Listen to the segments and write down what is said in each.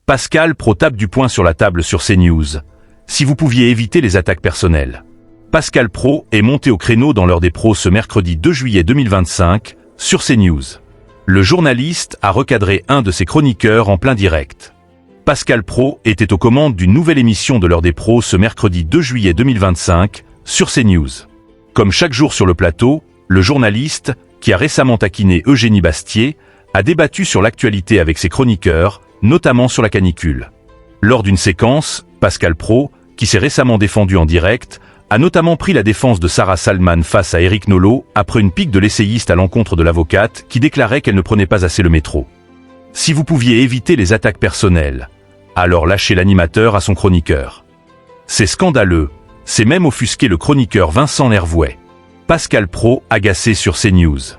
Pascal Pro tape du poing sur la table sur CNews. Si vous pouviez éviter les attaques personnelles. Pascal Pro est monté au créneau dans l'heure des pros ce mercredi 2 juillet 2025, sur CNews. Le journaliste a recadré un de ses chroniqueurs en plein direct. Pascal Pro était aux commandes d'une nouvelle émission de l'heure des pros ce mercredi 2 juillet 2025, sur CNews. Comme chaque jour sur le plateau, le journaliste, qui a récemment taquiné Eugénie Bastier, a débattu sur l'actualité avec ses chroniqueurs, notamment sur la canicule. Lors d'une séquence, Pascal Pro, qui s'est récemment défendu en direct, a notamment pris la défense de Sarah Salman face à Éric Nolot après une pique de l'essayiste à l'encontre de l'avocate qui déclarait qu'elle ne prenait pas assez le métro. Si vous pouviez éviter les attaques personnelles, alors lâchez l'animateur à son chroniqueur. C'est scandaleux, c'est même offusquer le chroniqueur Vincent Lervouet. Pascal Pro agacé sur CNews.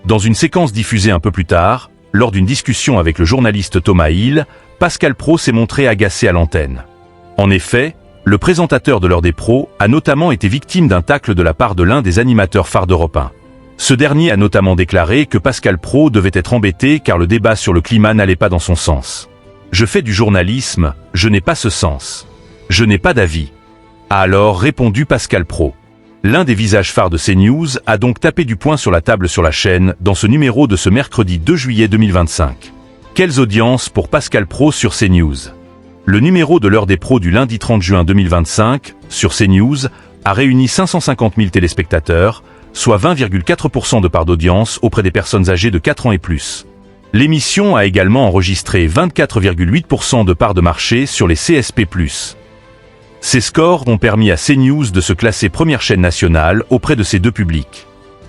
Dans une séquence diffusée un peu plus tard, lors d'une discussion avec le journaliste Thomas Hill, Pascal Pro s'est montré agacé à l'antenne. En effet, le présentateur de l'heure des pros a notamment été victime d'un tacle de la part de l'un des animateurs phares d'Europe 1. Ce dernier a notamment déclaré que Pascal Pro devait être embêté car le débat sur le climat n'allait pas dans son sens. « Je fais du journalisme, je n'ai pas ce sens. Je n'ai pas d'avis. » A alors répondu Pascal Pro. L'un des visages phares de CNews a donc tapé du poing sur la table sur la chaîne dans ce numéro de ce mercredi 2 juillet 2025. Quelles audiences pour Pascal Pro sur CNews? Le numéro de l'heure des pros du lundi 30 juin 2025, sur CNews, a réuni 550 000 téléspectateurs, soit 20,4% de part d'audience auprès des personnes âgées de 4 ans et plus. L'émission a également enregistré 24,8% de part de marché sur les CSP+. Ces scores ont permis à CNews de se classer première chaîne nationale auprès de ces deux publics.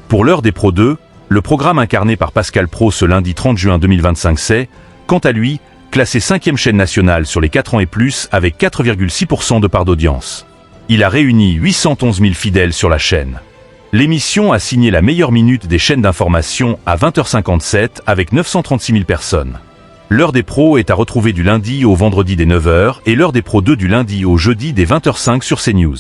Pour l'heure des pros 2, le programme incarné par Pascal Pro ce lundi 30 juin 2025 s'est, quant à lui, classé 5e chaîne nationale sur les 4 ans et plus avec 4,6% de part d'audience. Il a réuni 811 000 fidèles sur la chaîne. L'émission a signé la meilleure minute des chaînes d'information à 20h57 avec 936 000 personnes. L'heure des pros est à retrouver du lundi au vendredi dès 9h et l'heure des pros 2 du lundi au jeudi dès 20h05 sur CNews.